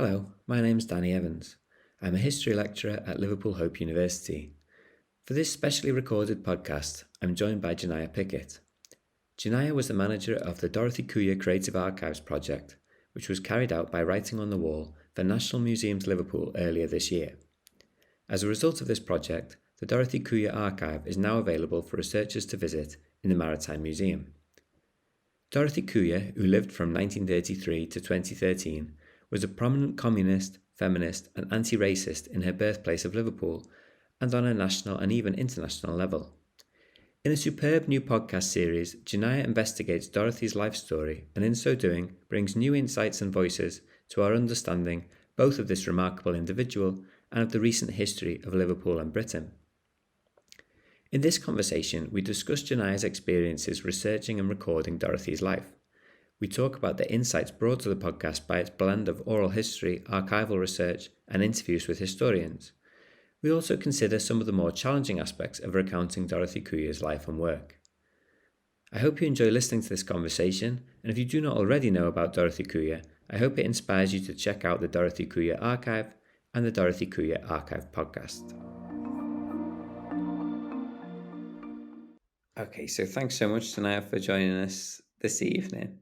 Hello, my name's Danny Evans. I'm a history lecturer at Liverpool Hope University. For this specially recorded podcast, I'm joined by Janaya Pickett. Janaya was the manager of the Dorothy Kuya Creative Archives Project, which was carried out by Writing on the Wall for National Museums Liverpool earlier this year. As a result of this project, the Dorothy Kuya Archive is now available for researchers to visit in the Maritime Museum. Dorothy Kuya, who lived from 1933 to 2013, was a prominent communist, feminist, and anti-racist in her birthplace of Liverpool, and on a national and even international level. In a superb new podcast series, Janaya investigates Dorothy's life story and in so doing brings new insights and voices to our understanding both of this remarkable individual and of the recent history of Liverpool and Britain. In this conversation, we discuss Janaya's experiences researching and recording Dorothy's life. We talk about the insights brought to the podcast by its blend of oral history, archival research, and interviews with historians. We also consider some of the more challenging aspects of recounting Dorothy Kuya's life and work. I hope you enjoy listening to this conversation, and if you do not already know about Dorothy Kuya, I hope it inspires you to check out the Dorothy Kuya Archive and the Dorothy Kuya Archive Podcast. Okay, so thanks so much, Janaya, for joining us this evening.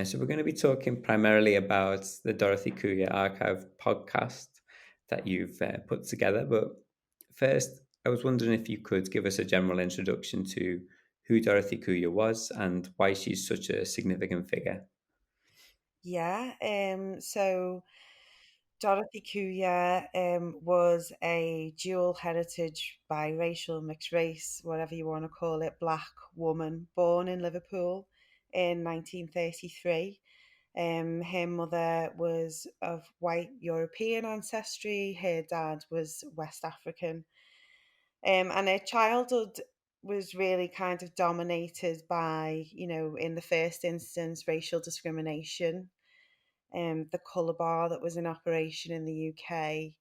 So we're going to be talking primarily about the Dorothy Kuya Archive podcast that you've put together. But first, I was wondering if you could give us a general introduction to who Dorothy Kuya was and why she's such a significant figure. So Dorothy Kuya was a dual heritage, biracial, mixed race, whatever you want to call it, black woman born in Liverpool in 1933. Her mother was of white European ancestry, her dad was West African. And her childhood was really kind of dominated by, in the first instance, racial discrimination, the colour bar that was in operation in the UK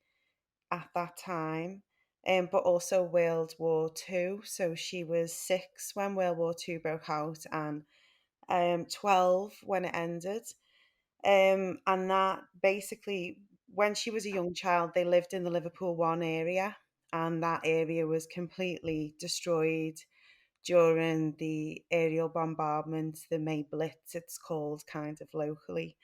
at that time, but also World War Two. So she was 6 when World War Two broke out and 12 when it ended. And that basically, when she was a young child, they lived in the Liverpool One area, and that area was completely destroyed during the aerial bombardment, the May Blitz, it's called kind of locally.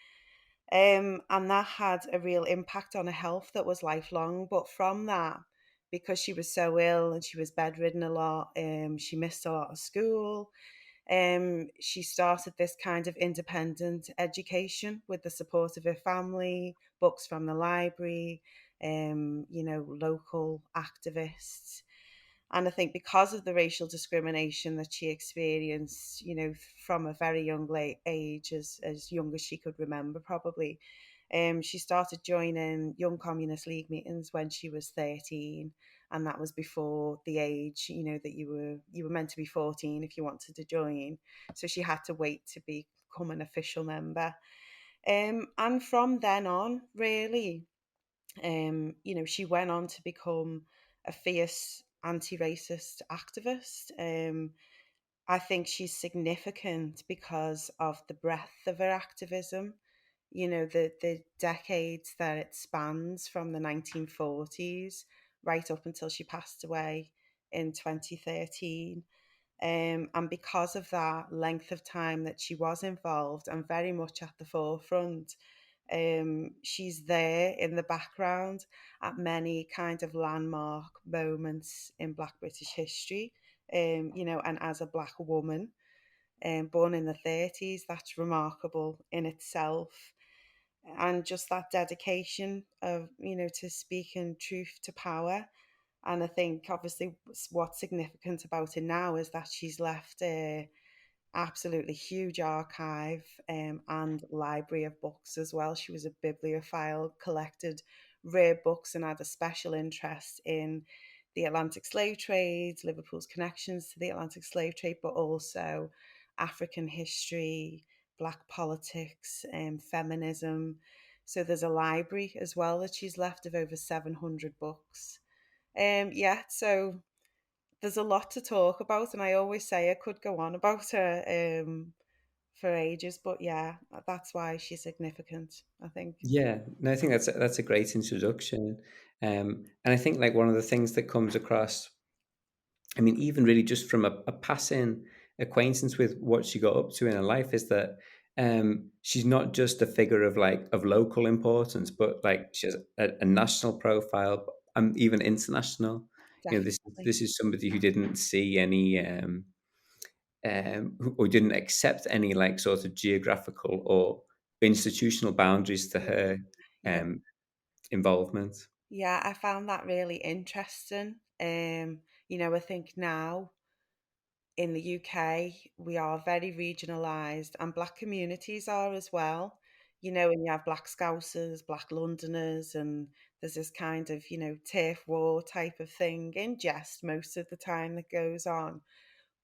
And that had a real impact on her health that was lifelong. But from that, because she was so ill and she was bedridden a lot, she missed a lot of school. She started this kind of independent education with the support of her family, books from the library, local activists. And I think because of the racial discrimination that she experienced, from a very young age, as young as she could remember, probably, she started joining Young Communist League meetings when she was 13, and that was before the age, that you were meant to be 14 if you wanted to join. So she had to wait to become an official member. And from then on, really, she went on to become a fierce anti-racist activist. I think she's significant because of the breadth of her activism. The decades that it spans from the 1940s right up until she passed away in 2013. And because of that length of time that she was involved and very much at the forefront, she's there in the background at many kind of landmark moments in Black British history. And as a Black woman, born in the 30s, that's remarkable in itself. And just that dedication of, to speaking truth to power. And I think obviously what's significant about it now is that she's left a absolutely huge archive and library of books as well. She was a bibliophile, collected rare books, and had a special interest in the Atlantic slave trade, Liverpool's connections to the Atlantic slave trade, but also African history, Black politics, feminism. So there's a library as well that she's left of over 700 books. So there's a lot to talk about, and I always say I could go on about her for ages. But yeah, that's why she's significant, I think. Yeah, no, I think that's a great introduction, and I think like one of the things that comes across, I mean, even really just from a passing acquaintance with what she got up to in her life, is that she's not just a figure of like of local importance, but like she has a national profile and even international. You know, Definitely. this is somebody who didn't see any or didn't accept any like sort of geographical or institutional boundaries to Yeah. her Yeah. um, involvement. Yeah, I found that really interesting. I think now in the UK we are very regionalised, and black communities are as well. And you have black Scousers, black Londoners, and there's this kind of, turf war type of thing in jest most of the time that goes on.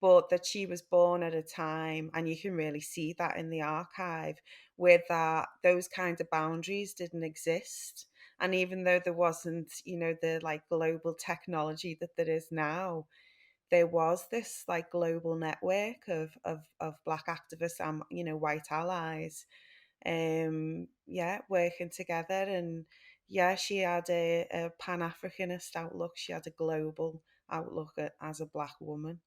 But that she was born at a time, and you can really see that in the archive, where that those kind of boundaries didn't exist. And even though there wasn't, the like global technology that there is now, there was this like global network of black activists and, white allies, yeah, working together. And yeah, she had a pan-Africanist outlook. She had a global outlook as a black woman.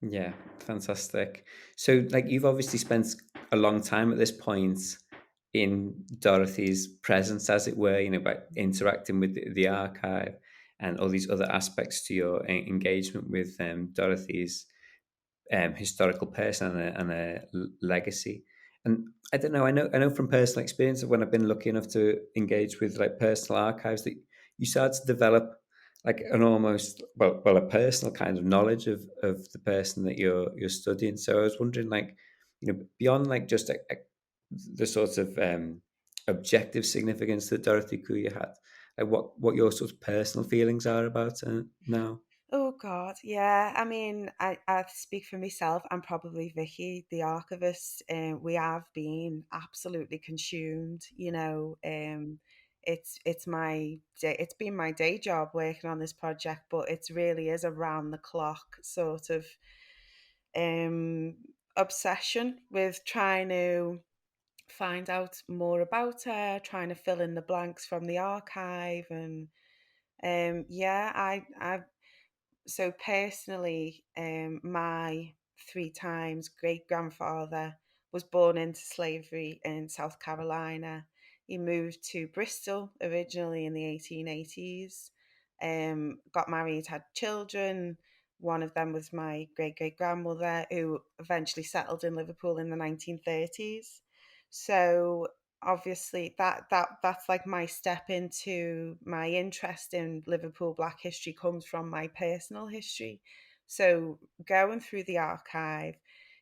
Yeah, fantastic. So, like, you've obviously spent a long time at this point in Dorothy's presence, as it were, by interacting with the archive and all these other aspects to your engagement with Dorothy's historical person and a legacy. And I don't know. I know from personal experience that when I've been lucky enough to engage with like personal archives, that you start to develop like an almost a personal kind of knowledge of the person that you're studying. So I was wondering, like, beyond like just the sort of objective significance that Dorothy Kuya had, like what your sort of personal feelings are about now. Oh God, yeah. I mean, I speak for myself and probably Vicky, the archivist. We have been absolutely consumed. It's my day. It's been my day job working on this project, but it really is a round the clock sort of um obsession with trying to find out more about her, trying to fill in the blanks from the archive, and yeah, I so personally, my three times great grandfather was born into slavery in South Carolina. He moved to Bristol originally in the 1880s, got married, had children. One of them was my great great grandmother, who eventually settled in Liverpool in the 1930s. So obviously that's like my step into my interest in Liverpool Black history comes from my personal history. So going through the archive,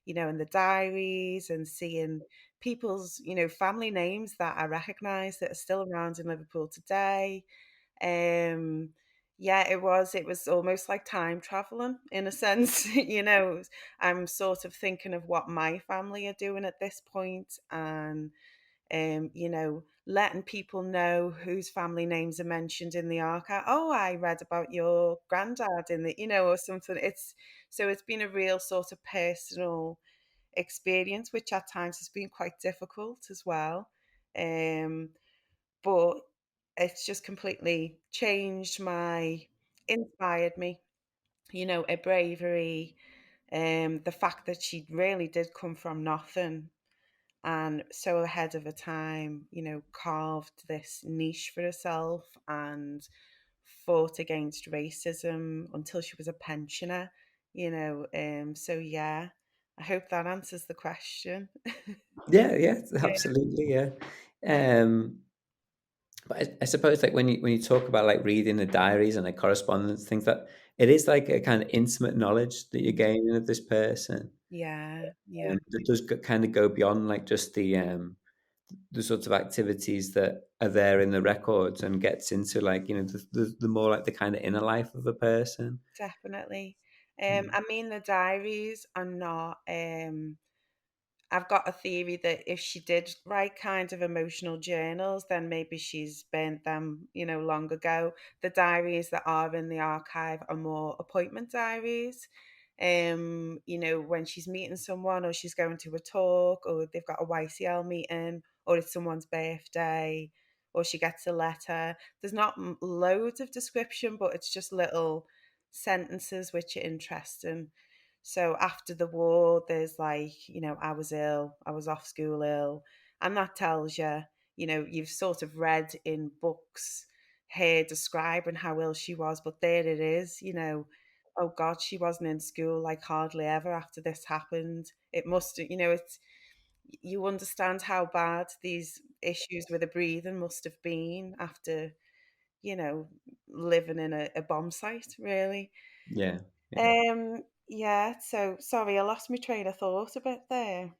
and the diaries, and seeing people's, family names that I recognise that are still around in Liverpool today. Um yeah, it was almost like time traveling in a sense. I'm sort of thinking of what my family are doing at this point, and letting people know whose family names are mentioned in the archive. Oh, I read about your granddad in the, or something. It's been a real sort of personal experience, which at times has been quite difficult as well. Um, but it's just completely changed inspired me, a bravery, the fact that she really did come from nothing and so ahead of her time, carved this niche for herself and fought against racism until she was a pensioner, so yeah, I hope that answers the question. Yeah, yeah, Yeah. absolutely, yeah. Um, but I suppose like when you talk about like reading the diaries and like correspondence, things that it is like a kind of intimate knowledge that you're gaining of this person. Yeah, yeah, That does kind of go beyond like just the sorts of activities that are there in the records and gets into like the more like the kind of inner life of a person. definitely. Mm. I mean, the diaries are not. I've got a theory that if she did write kind of emotional journals, then maybe she's burnt them, long ago. The diaries that are in the archive are more appointment diaries. When she's meeting someone or she's going to a talk or they've got a YCL meeting or it's someone's birthday or she gets a letter. There's not loads of description, but it's just little sentences which are interesting. So after the war, there's like, I was ill, I was off school ill. And that tells you, you've sort of read in books her describing how ill she was, but there it is, oh God, she wasn't in school like hardly ever after this happened. It must, it's, you understand how bad these issues with the breathing must have been after, you know, living in a bomb site, really. Yeah, yeah. Yeah, so sorry, I lost my train of thought a bit there.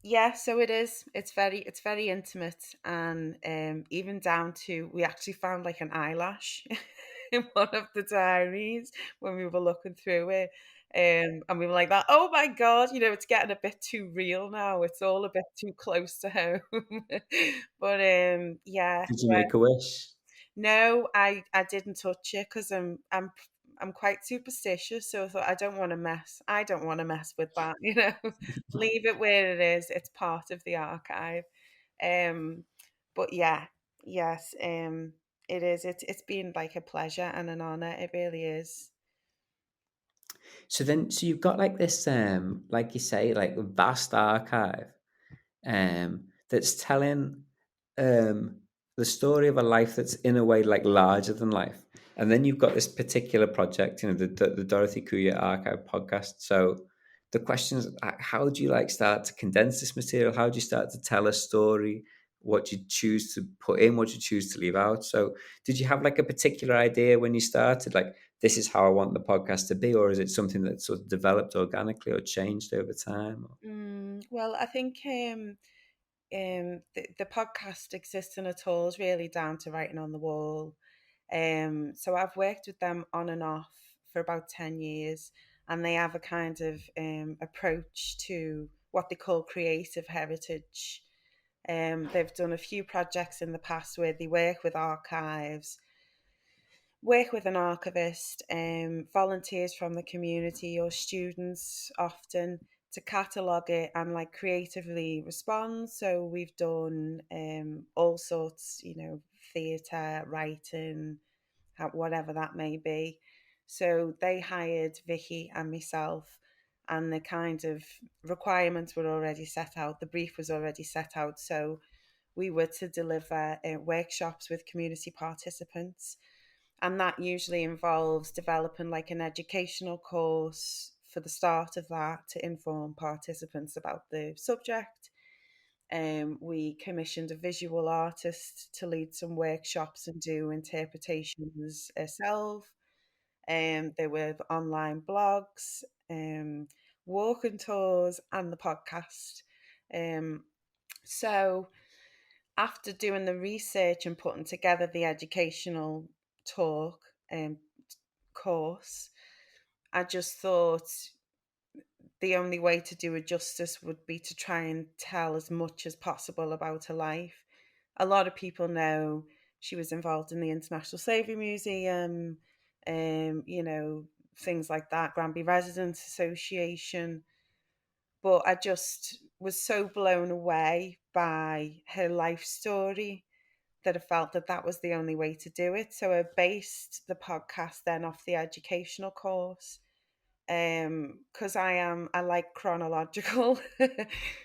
Yeah, so it is. It's very intimate, and even down to we actually found like an eyelash in one of the diaries when we were looking through it. And we were like that, oh my God, it's getting a bit too real now. It's all a bit too close to home. But yeah, Did you make a wish? no, I didn't touch it because I'm quite superstitious, so I thought I don't want to mess with that, Leave it where it is. It's part of the archive. Um, but yeah, yes, it is. It's been like a pleasure and an honor. It really is. So you've got like this, like you say, like a vast archive, that's telling um, the story of a life that's in a way like larger than life. And then you've got this particular project, the Dorothy Kuya Archive Podcast. So the question is, how do you like start to condense this material? How do you start to tell a story? What you choose to put in, what you choose to leave out. So did you have like a particular idea when you started, like this is how I want the podcast to be, or is it something that sort of developed organically or changed over time? Well, I think the podcast existing at all is really down to writing on the wall. So I've worked with them on and off for about 10 years, and they have a kind of approach to what they call creative heritage. They've done a few projects in the past where they work with archives, work with an archivist, volunteers from the community or students often to catalogue it and like creatively respond. So we've done all sorts, theatre, writing, whatever that may be. So they hired Vicky and myself, and the kind of requirements were already set out. The brief was already set out. So we were to deliver workshops with community participants, and that usually involves developing like an educational course for the start of that to inform participants about the subject. We commissioned a visual artist to lead some workshops and do interpretations herself. There were online blogs, walking tours, and the podcast. Um, so after doing the research and putting together the educational talk course, I just thought the only way to do it justice would be to try and tell as much as possible about her life. A lot of people know she was involved in the International Slavery Museum, things like that, Granby Residents Association. But I just was so blown away by her life story that I felt that that was the only way to do it. So I based the podcast then off the educational course, because I like chronological.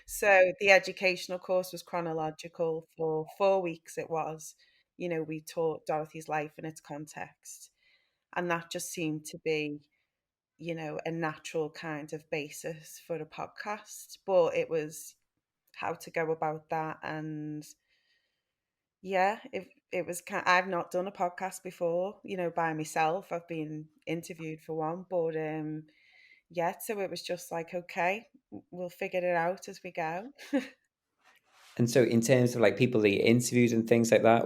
So the educational course was chronological for 4 weeks. It was, we taught Dorothy's life in its context, and that just seemed to be, a natural kind of basis for a podcast. But it was how to go about that, and yeah, it was kind. I've not done a podcast before, by myself. I've been interviewed for one, but yeah, so it was just like, okay, we'll figure it out as we go. And so, in terms of like people that you interviewed and things like that,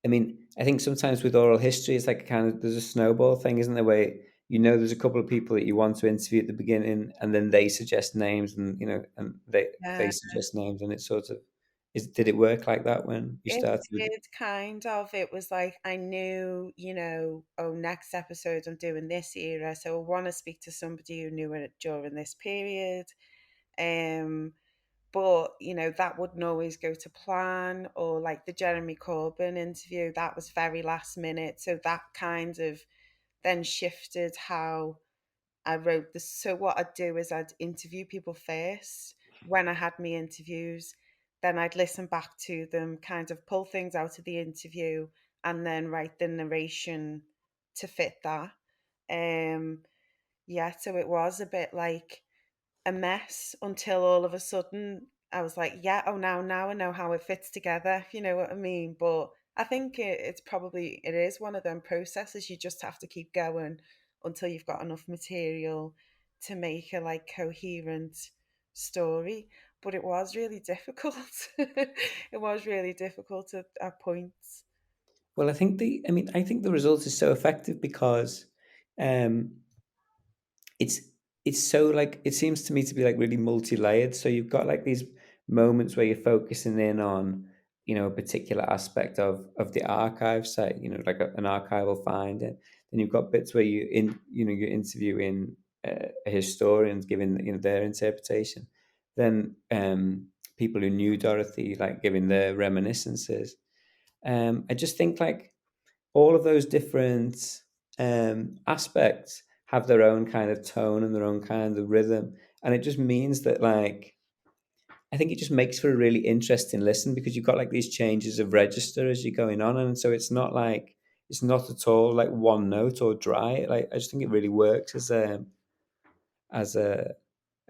I mean, I think sometimes with oral history, it's like a kind of there's a snowball thing, isn't there? Where there's a couple of people that you want to interview at the beginning, and then they suggest names, and and they Yeah. suggest names, and it sort of Did it work like that when you It started? did kind of. It was like I knew, oh, next episode I'm doing this era, so I want to speak to somebody who knew it during this period. Um, but that wouldn't always go to plan. Or like the Jeremy Corbyn interview, that was very last minute, so that kind of then shifted how I wrote this. So what I'd do is I'd interview people first. When I had me interviews, then I'd listen back to them, kind of pull things out of the interview, and then write the narration to fit that. Um, yeah, so it was a bit like a mess until all of a sudden I was like, yeah, oh, now I know how it fits together, if you know what I mean. But I think it is one of them processes. You just have to keep going until you've got enough material to make a like coherent story. But it was really difficult. It was really difficult at points. Well, I think the result is so effective because um, it's it's so like it seems to me to be like really multi-layered. So you've got like these moments where you're focusing in on, a particular aspect of the archive site, like an archival find, and then you've got bits where you're interviewing historians giving their interpretation, then people who knew Dorothy like giving their reminiscences. I just think like all of those different aspects have their own kind of tone and their own kind of rhythm, and it just means that like I think it just makes for a really interesting listen because you've got like these changes of register as you're going on, and so it's not at all like one note or dry. Like I just think it really works as a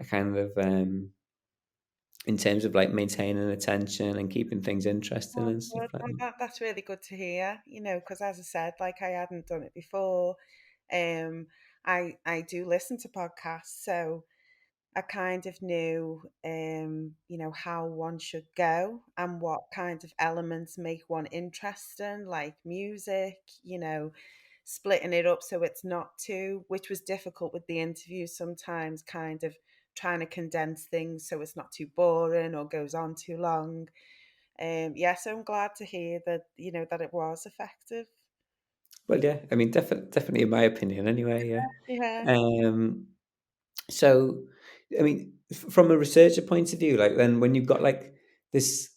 kind of in terms of like maintaining attention and keeping things interesting Oh, and stuff good. like Well, that. that's really good to hear, because as I said, like I hadn't done it before. Um, I do listen to podcasts, so I kind of knew, how one should go and what kind of elements make one interesting, like music, splitting it up so it's not too, which was difficult with the interviews sometimes, kind of trying to condense things so it's not too boring or goes on too long. Yeah, so I'm glad to hear that, that it was effective. Well, yeah, I mean, definitely in my opinion, anyway. Yeah. Yeah. So, I mean, from a researcher point of view, like then when you've got like this,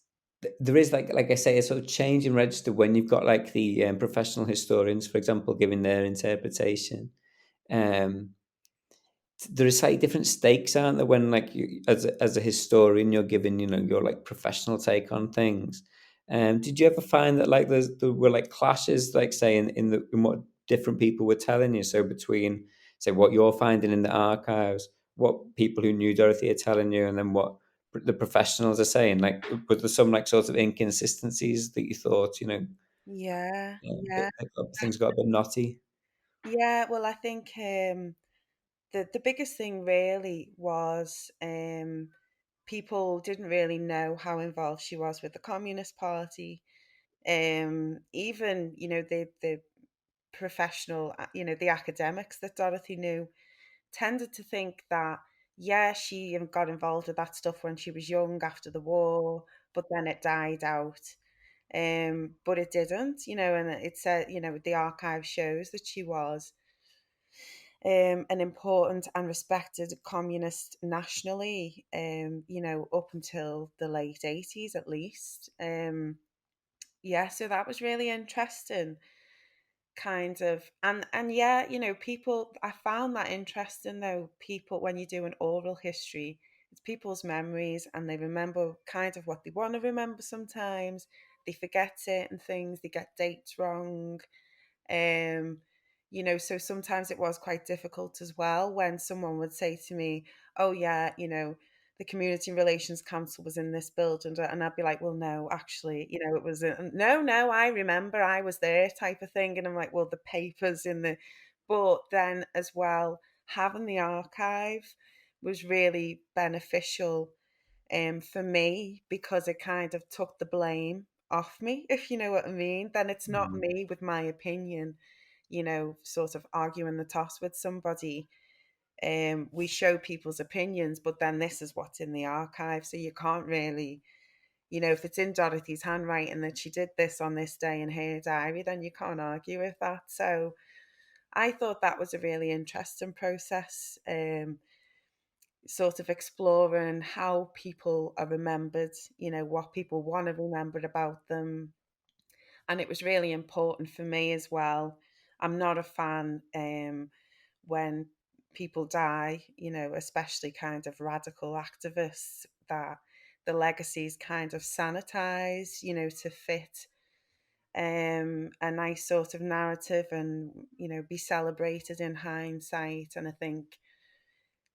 there is like I say, a sort of change in register when you've got like the professional historians, for example, giving their interpretation. Um, there is slightly different stakes, aren't there? When like you, as a historian, you're giving your like professional take on things. Did you ever find that like there were like clashes, like say in what different people were telling you? So between say what you're finding in the archives, what people who knew Dorothy are telling you, and then what the professionals are saying. Like, was there some like sort of inconsistencies that you thought, Yeah, yeah. things got a bit knotty? Yeah, well, I think the biggest thing really was people didn't really know how involved she was with the Communist Party. Even the professional, the academics that Dorothy knew tended to think that, yeah, she got involved with that stuff when she was young after the war, but then it died out. But it didn't, and it said, the archive shows that she was an important and respected communist nationally, up until the late 80s at least. Yeah, so that was really interesting, kind of. And yeah, people, I found that interesting though. People, when you do an oral history, it's people's memories and they remember kind of what they want to remember sometimes. They forget certain things, they get dates wrong. Um, so sometimes it was quite difficult as well when someone would say to me, "Oh yeah, the Community Relations Council was in this building," and I'd be like, "Well, no, actually, it was no, I remember, I was there," type of thing, and I'm like, "Well, the papers in the," but then as well, having the archive was really beneficial for me because it kind of took the blame off me, if you know what I mean. Then it's not Mm. me with my opinion, sort of arguing the toss with somebody. We show people's opinions, but then this is what's in the archive, so you can't really, if it's in Dorothy's handwriting that she did this on this day in her diary, then you can't argue with that. So I thought that was a really interesting process, sort of exploring how people are remembered, what people want to remember about them. And it was really important for me as well. I'm not a fan when people die, especially kind of radical activists, that the legacy is kind of sanitized, to fit a nice sort of narrative and, be celebrated in hindsight. And I think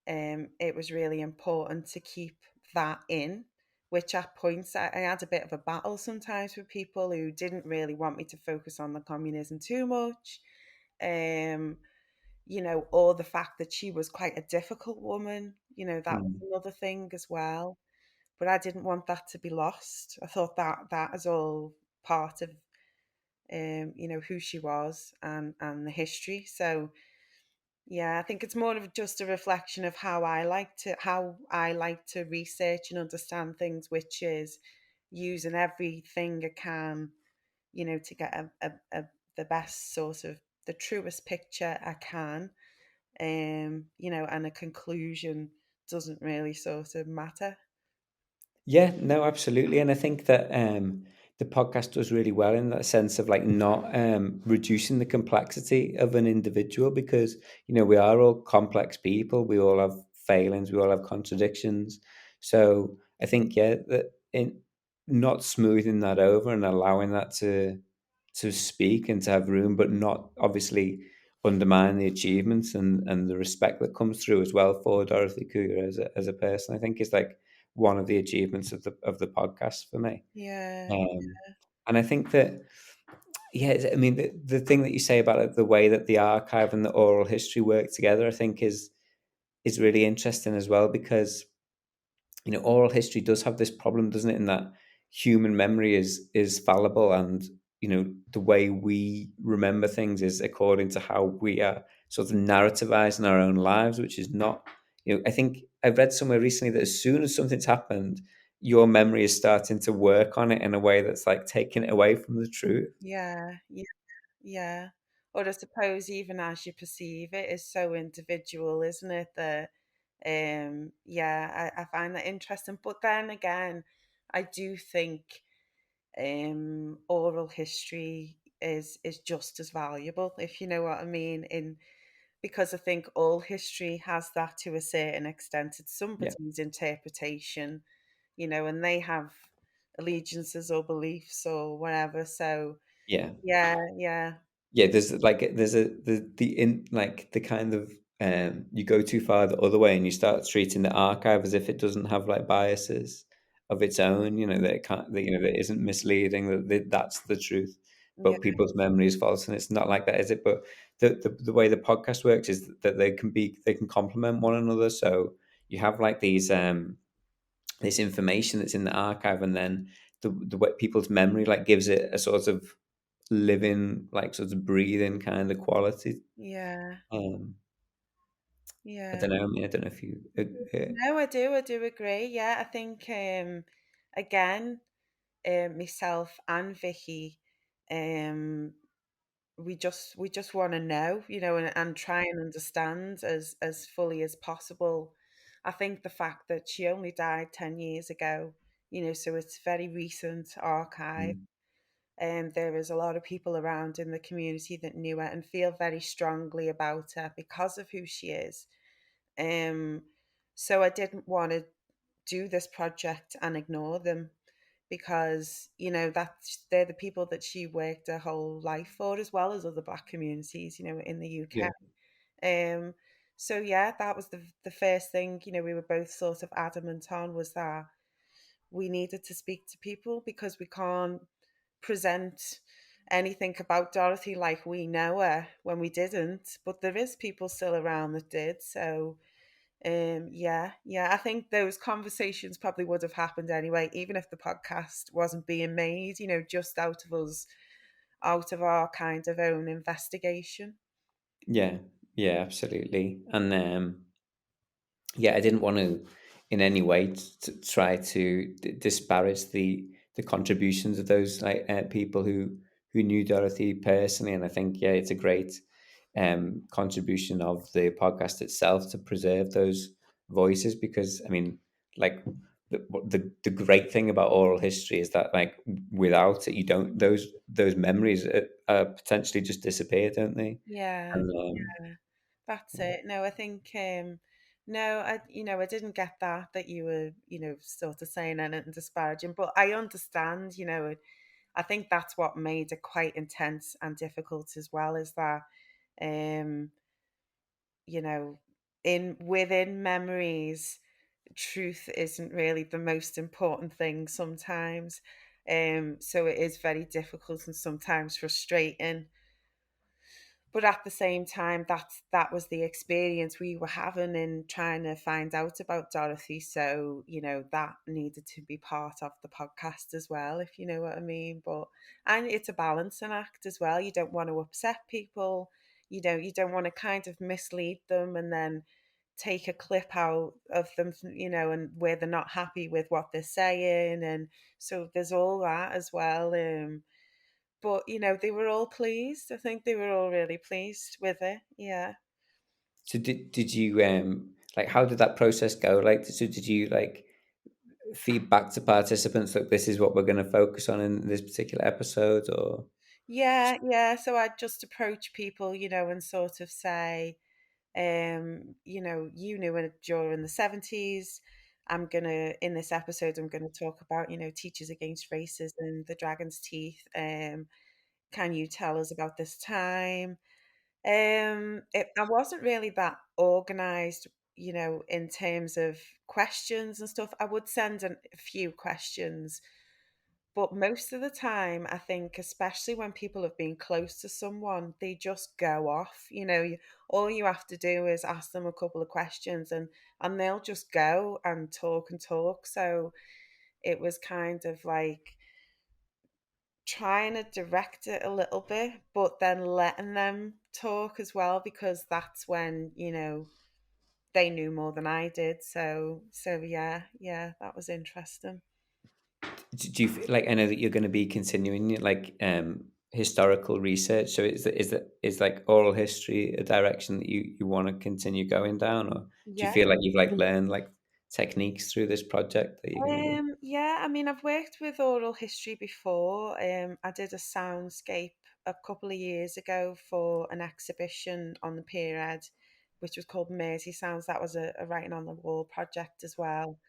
it was really important to keep that in, which at points I had a bit of a battle sometimes with people who didn't really want me to focus on the communism too much. Um, or the fact that she was quite a difficult woman, that was Mm. another thing as well. But I didn't want that to be lost. I thought that is all part of who she was and the history. So yeah, I think it's more of just a reflection of how I like to research and understand things, which is using everything I can, to get the best sort of the truest picture I can. And a conclusion doesn't really sort of matter. Yeah, no, absolutely. And I think that the podcast does really well in that sense of like not reducing the complexity of an individual because, we are all complex people. We all have failings. We all have contradictions. So I think, yeah, that in not smoothing that over and allowing that to speak and to have room, but not obviously undermine the achievements and the respect that comes through as well for Dorothy Kuya as a person, I think is like one of the achievements of the podcast for me. Yeah, Um, and I think that, yeah, I mean, the thing that you say about it, the way that the archive and the oral history work together, I think is really interesting as well because oral history does have this problem, doesn't it? In that human memory is fallible, and the way we remember things is according to how we are sort of narrativizing our own lives, which is not. I think I've read somewhere recently that as soon as something's happened, your memory is starting to work on it in a way that's like taking it away from the truth. yeah, yeah, yeah. Or I suppose even as you perceive it is so individual, isn't it? That yeah, I find that interesting. But then again, I do think oral history is just as valuable, if you know what I mean, in because I think all history has that to a certain extent. It's Yeah, somebody's interpretation, and they have allegiances or beliefs or whatever. So yeah. yeah, yeah, Yeah, there's a the in like the kind of you go too far the other way and you start treating the archive as if it doesn't have like biases of its own, that it can't that, that isn't misleading, that's the truth. yeah, But people's memory is false and it's not like that, is it? But the way the podcast works is that they can complement one another. So you have like this information that's in the archive and then the way people's memory like gives it a sort of living, like sort of breathing kind of quality. yeah, Um, I yeah. don't know. I mean, I don't know if you. No, I do agree. Yeah, I think again, myself and Vicky, um, we just want to know, and try and understand as fully as possible. I think the fact that she only died 10 years ago, so it's very recent archive. Mm, There is a lot of people around in the community that knew her and feel very strongly about her because of who she is. Um, so I didn't want to do this project and ignore them because they're the people that she worked her whole life for, as well as other Black communities, in the yeah, UK. Um, so yeah, that was the first thing we were both sort of adamant on, was that we needed to speak to people because we can't present anything about Dorothy like we know her when we didn't, but there is people still around that did. So yeah, yeah, I think those conversations probably would have happened anyway, even if the podcast wasn't being made, just out of our kind of own investigation. yeah, yeah, absolutely. And yeah, I didn't want to. in any way to try to disparage the contributions of those like people who knew Dorothy personally. And I think yeah, it's a great contribution of the podcast itself to preserve those voices, because I mean, like the great thing about oral history is that like without it, you don't those memories potentially just disappear, don't they? Yeah, And yeah, that's it. No, I think no, I didn't get that you were, sort of saying anything disparaging, but I understand, I think that's what made it quite intense and difficult as well, is that um, you know, in within memories, truth isn't really the most important thing sometimes. So it is very difficult and sometimes frustrating, but at the same time, that was the experience we were having in trying to find out about Dorothy. So that needed to be part of the podcast as well, if you know what I mean. But and it's a balancing act as well. You don't want to upset people. You don't want to kind of mislead them and then take a clip out of them, and where they're not happy with what they're saying, and so there's all that as well. But they were all pleased. I think they were all really pleased with it. Yeah. so did you like how did that process go? Like so did you like feed back to participants that this is what we're going to focus on in this particular episode, or Yeah, yeah. So I'd just approach people, and sort of say, you knew it during the 70s. In this episode, I'm gonna talk about, Teachers Against Racism, the Dragon's Teeth. Can you tell us about this time? I wasn't really that organized, in terms of questions and stuff. I would send a few questions, but most of the time, I think, especially when people have been close to someone, they just go off. All you have to do is ask them a couple of questions, and they'll just go and talk and talk. So it was kind of like trying to direct it a little bit, but then letting them talk as well, because that's when, they knew more than I did. So yeah, yeah, that was interesting. do you like I know that you're going to be continuing like historical research, so is like oral history a direction that you want to continue going down, or do you Yeah. feel like you've like learned like techniques through this project that you're going to be Yeah, I mean, I've worked with oral history before. I did a soundscape a couple of years ago for an exhibition on the Pier, which was called Mersey Sounds. That was a writing on the wall project as well.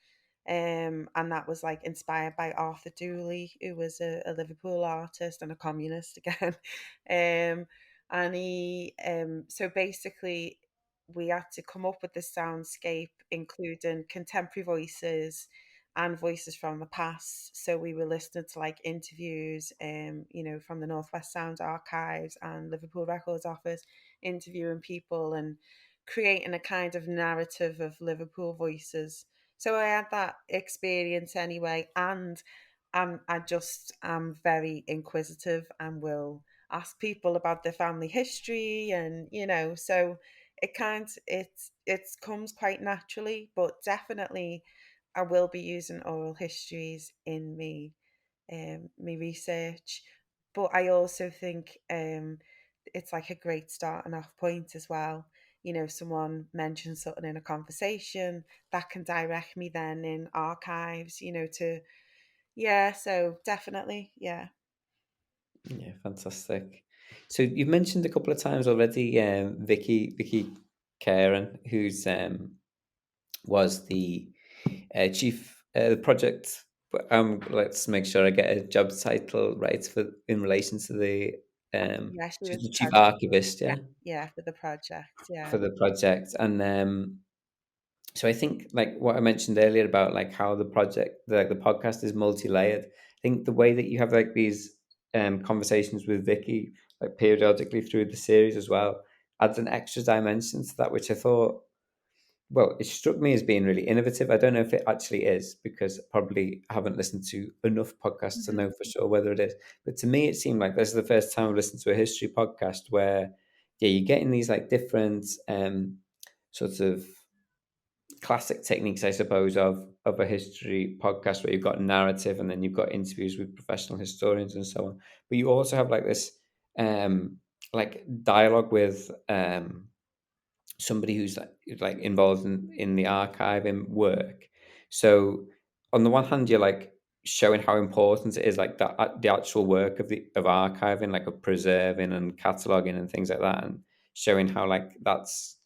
And that was like inspired by Arthur Dooley, who was a Liverpool artist and a communist again. And so basically, we had to come up with this soundscape, including contemporary voices and voices from the past. So we were listening to like interviews, from the Northwest Sound Archives and Liverpool Records Office, interviewing people and creating a kind of narrative of Liverpool voices. So I had that experience anyway, and I just am very inquisitive and will ask people about their family history, and so it comes quite naturally, but definitely I will be using oral histories in me research. But I also think it's like a great starting off point as well. Someone mentions something in a conversation that can direct me then in archives, to yeah, so definitely, yeah. yeah, fantastic. So you've mentioned a couple of times already Vicky Karen, who's was the chief project. But let's make sure I get a job title right for in relation to the Yeah, she she's was the the chief project. archivist, Yeah, yeah, yeah, for the project. for Yeah. the project. And so I think like what I mentioned earlier about like how the project the podcast is multi-layered. I think the way that you have like these conversations with Vicky like periodically through the series as well adds an extra dimension to that, which I thought, well, it struck me as being really innovative. I don't know if it actually is, because I probably haven't listened to enough podcasts to Mhm. know for sure whether it is. But to me, it seemed like this is the first time I've listened to a history podcast where, yeah, you're getting these like different sorts of classic techniques, I suppose, of a history podcast where you've got narrative and then you've got interviews with professional historians and so on. But you also have like this um like dialogue with somebody who's like involved in the archiving work. So on the one hand, you're like showing how important it is, like the actual work of archiving, like of preserving and cataloging and things like that, and showing how like that's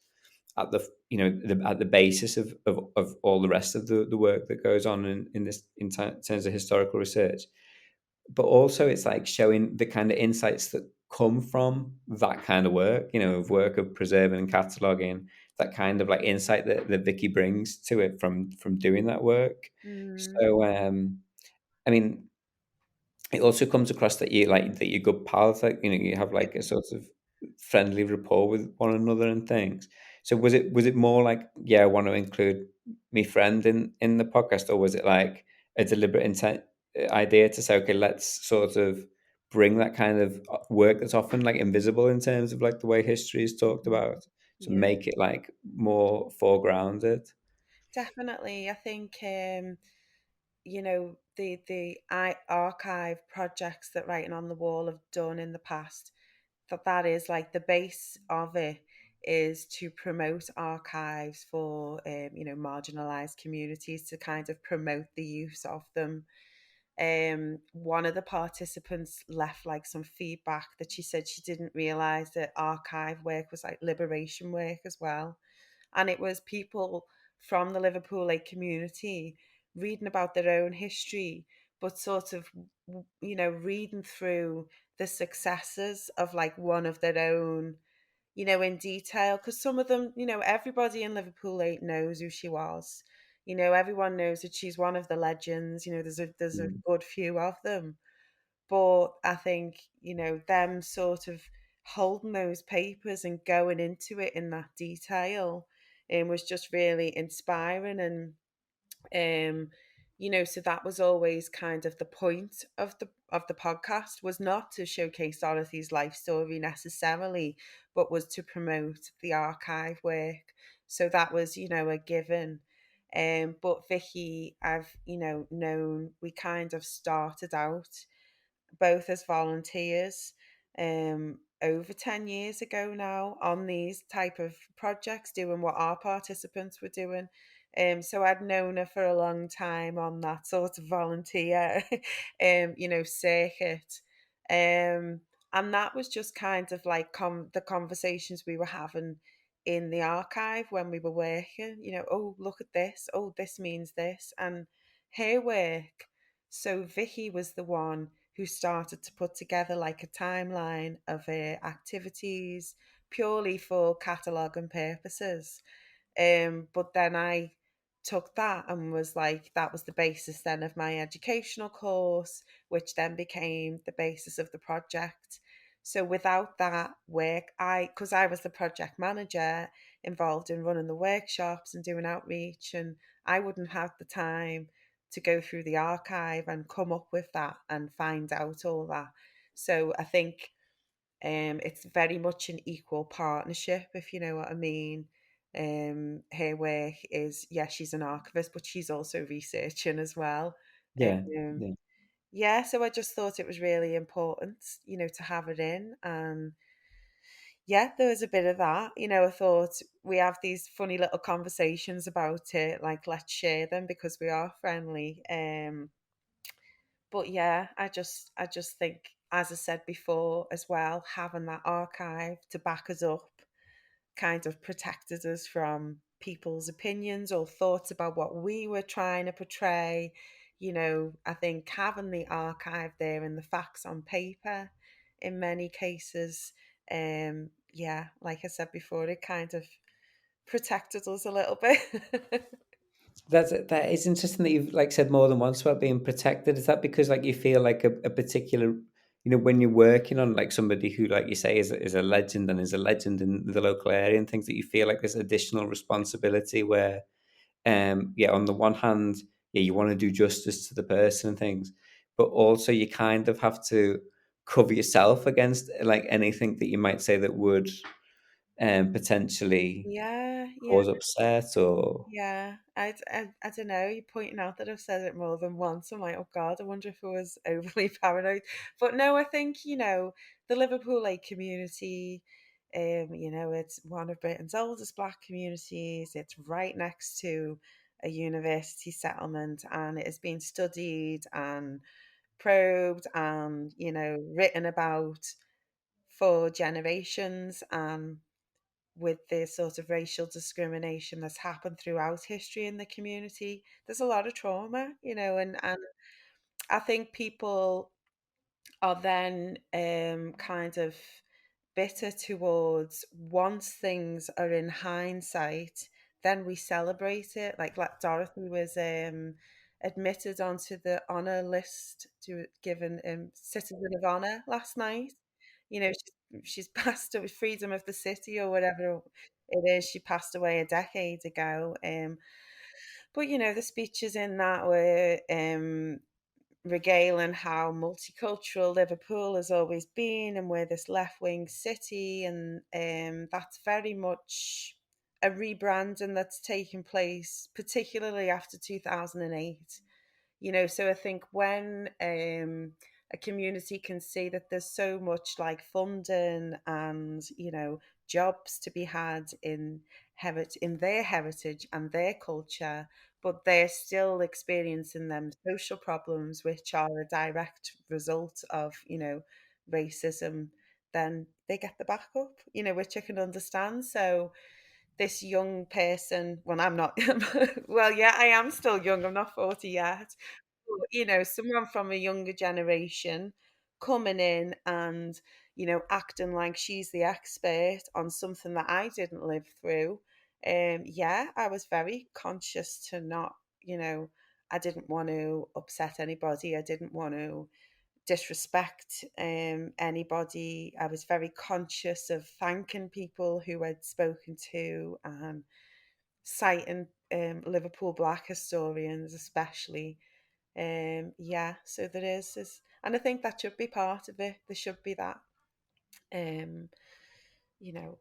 at the at the basis of all the rest of the work that goes on in this terms of historical research. But also it's like showing the kind of insights that come from that kind of work, of work of preserving and cataloging, that kind of like insight that Vicky brings to it from doing that work. Mm, So I mean, it also comes across that you're good pals, like you have yeah. like a sort of friendly rapport with one another and things. So was it more like, yeah, I want to include my friend in the podcast, or was it like a deliberate intent idea to say, okay, let's sort of bring that kind of work that's often like invisible in terms of like the way history is talked Mhm. about, to Yeah, make it like more foregrounded. definitely. I think the archive projects that Writing on the Wall have done in the past, that is like the base of it is to promote archives for marginalized communities, to kind of promote the use of them. One of the participants left like some feedback that she said she didn't realize that archive work was like liberation work as well, and it was people from the Liverpool community reading about their own history, but sort of reading through the successes of like one of their own, in detail, because some of them, everybody in Liverpool 8 knows who she was. Everyone knows that she's one of the legends. There's a Mm. good few of them, but I think, them sort of holding those papers and going into it in that detail was just really inspiring. And so that was always kind of the point of the podcast, was not to showcase Dorothy's life story necessarily, but was to promote the archive work. So that was, a given. But Vicky, I've, known, we kind of started out both as volunteers over 10 years ago now on these type of projects, doing what our participants were doing. So I'd known her for a long time on that sort of volunteer circuit. um and that was just kind of like the conversations we were having in the archive when we were working. Oh, look at this, oh, this means this, and her work. So Vicky was the one who started to put together like a timeline of activities purely for cataloguing purposes. But then I took that and was like, that was the basis then of my educational course, which then became the basis of the project. So without that work, because I was the project manager involved in running the workshops and doing outreach, and I wouldn't have the time to go through the archive and come up with that and find out all that. So I think it's very much an equal partnership, if you know what I mean. Her work is, yeah, she's an archivist, but she's also researching as well. Yeah, Um, yeah. yeah, so I just thought it was really important, to have it in. And yeah, there was a bit of that. I thought we have these funny little conversations about it, like let's share them because we are friendly. But yeah, I just think, as I said before as well, having that archive to back us up kind of protected us from people's opinions or thoughts about what we were trying to portray. I think having the archive there and the facts on paper in many cases, yeah, like I said before, it kind of protected us a little bit. That is interesting that you've like said more than once about being protected. Is that because like you feel like a particular, when you're working on like somebody who, like you say, is a legend and is a legend in the local area and things, that you feel like there's additional responsibility where, yeah, on the one hand, yeah, you want to do justice to the person and things, but also you kind of have to cover yourself against like anything that you might say that would potentially Yeah, yeah. cause upset or Yeah, I don't know. You're pointing out that I've said it more than once. I'm like, oh God, I wonder if I was overly paranoid. But no, I think, the Liverpool Lake community, it's one of Britain's oldest black communities. It's right next to a university settlement, and it has been studied and probed and, written about for generations. And with the sort of racial discrimination that's happened throughout history in the community, there's a lot of trauma, and I think people are then kind of bitter towards, once things are in hindsight, then we celebrate it. Like Dorothy was admitted onto the honor list, to given Citizen of Honor last night. She's passed away, Freedom of the City or whatever it is. She passed away a decade ago. But the speeches in that were regaling how multicultural Liverpool has always been, and we're this left wing city, and that's very much a rebranding that's taken place, particularly after 2008. So I think when a community can see that there's so much like funding and jobs to be had in their heritage and their culture, but they're still experiencing them social problems which are a direct result of racism, then they get the backup, which I can understand. So this young person, well, I'm not, well, yeah, I am still young, I'm not 40 yet, but, someone from a younger generation coming in and, acting like she's the expert on something that I didn't live through. Yeah, I was very conscious to not, I didn't want to upset anybody. I didn't want to disrespect anybody. I was very conscious of thanking people who I'd spoken to and citing Liverpool Black historians, especially. Yeah, so and I think that should be part of it. There should be that, um, you know,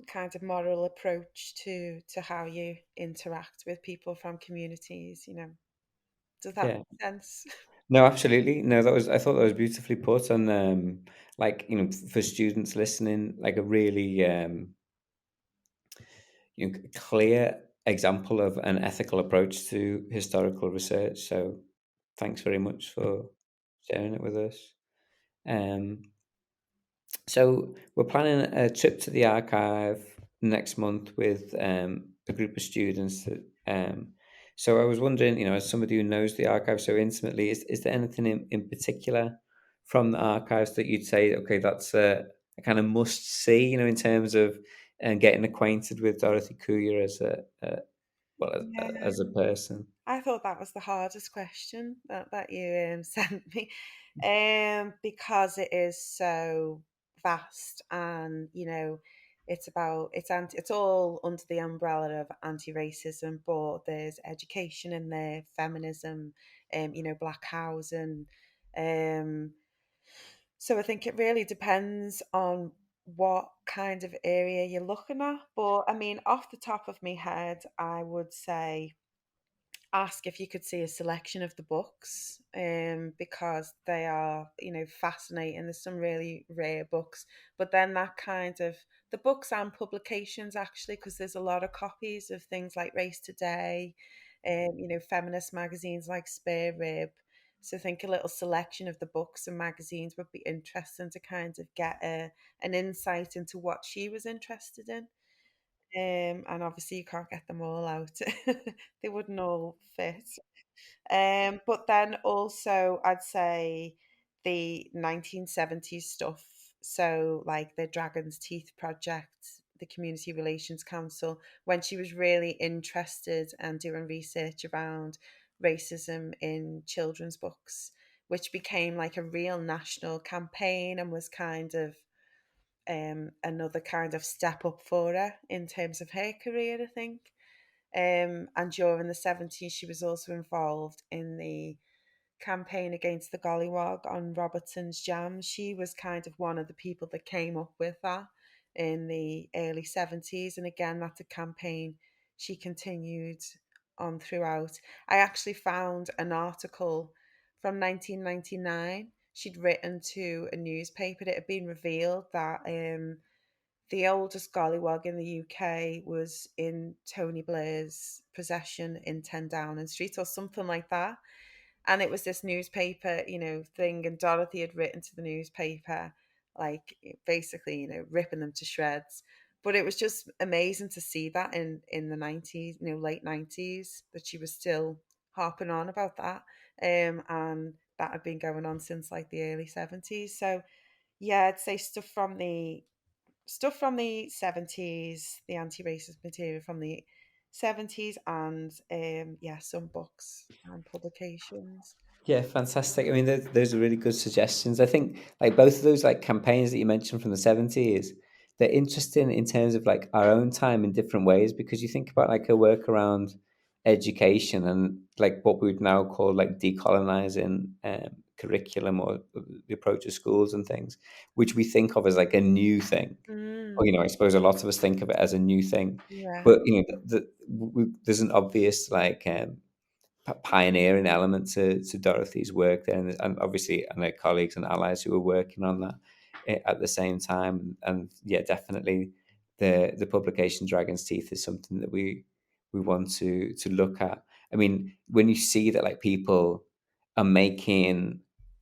kind of moral approach to how you interact with people from communities. Does that yeah. make sense? No, absolutely. No, I thought that was beautifully put, and like for students listening, like a really clear example of an ethical approach to historical research. So, thanks very much for sharing it with us. Um, So we're planning a trip to the archive next month with a group of students. So I was wondering, as somebody who knows the archive so intimately, is there anything in particular from the archives that you'd say, okay, that's a kind of must see, in terms of getting acquainted with Dorothy Kuya as Yeah. as a person? I thought that was the hardest question that you sent me, because it is so vast, and it's all under the umbrella of anti-racism, but there's education in there, feminism, black housing, um, so I think it really depends on what kind of area you're looking at. But I mean, off the top of my head, I would say ask if you could see a selection of the books, because they are fascinating. There's some really rare books, but then that kind of the books and publications, actually, because there's a lot of copies of things like Race Today, feminist magazines like Spare Rib. So I think a little selection of the books and magazines would be interesting to kind of get an insight into what she was interested in. And obviously you can't get them all out. They wouldn't all fit. But then also I'd say the 1970s stuff. So like the Dragon's Teeth Project, the Community Relations Council, when she was really interested and doing research around racism in children's books, which became like a real national campaign and was kind of another kind of step up for her in terms of her career, I think. And during the 70s, she was also involved in the campaign against the gollywog on Robertson's jam. She was kind of one of the people that came up with that. in the early 70s. And again, that's a campaign she continued on throughout. I actually found an article from 1999 she'd written to a newspaper. It had been revealed that the oldest gollywog in the UK was in Tony Blair's possession in 10 Downing Street or something like that. And it was this newspaper, thing, and Dorothy had written to the newspaper, like basically, ripping them to shreds. But it was just amazing to see that in the 90s, late 90s, that she was still harping on about that. And that had been going on since like the early 70s. So yeah, I'd say stuff from the 70s, the anti-racist material from the 70s, and yeah, some books and publications. Yeah, fantastic. I mean, those are really good suggestions. I think like both of those like campaigns that you mentioned from the 70s, they're interesting in terms of like our own time in different ways, because you think about like her work around education and like what we would now call like decolonizing curriculum, or the approach of schools and things, which we think of as like a new thing. Or, Mm, I suppose a lot of us think of it as a new thing, yeah. but there's an obvious like pioneering element to Dorothy's work there, and obviously and her colleagues and allies who were working on that at the same time. And yeah, definitely the publication Dragon's Teeth is something that we want to look at. I mean, when you see that like people are making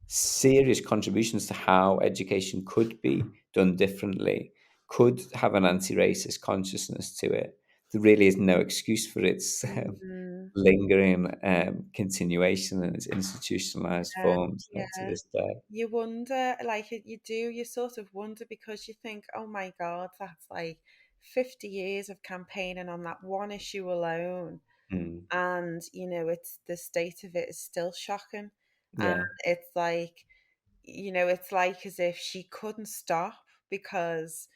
serious contributions to how education could be done differently, could have an anti-racist consciousness to it, there really is no excuse for its Mm, lingering continuation in its institutionalized yeah, forms like to yeah. this day. You wonder, like you sort of wonder, because you think, oh my God, that's like 50 years of campaigning on that one issue alone. Mm. And, it's the state of it is still shocking. And Yeah, it's like, it's like as if she couldn't stop, because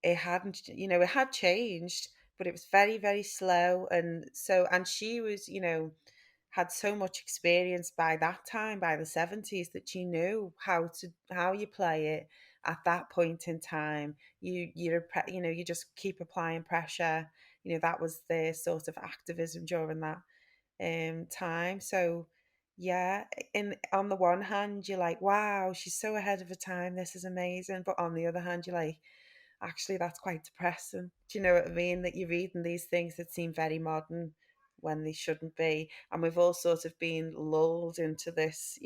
it had changed, but it was very, very slow. And she was, had so much experience by that time, by the 70s, that she knew how you play it at that point in time. You just keep applying pressure. That was the sort of activism during that time. So yeah, in on the one hand you're like, wow, she's so ahead of her time, this is amazing. But on the other hand, you're like, actually, that's quite depressing. Do you know what I mean? That you're reading these things that seem very modern when they shouldn't be. And we've all sort of been lulled into this,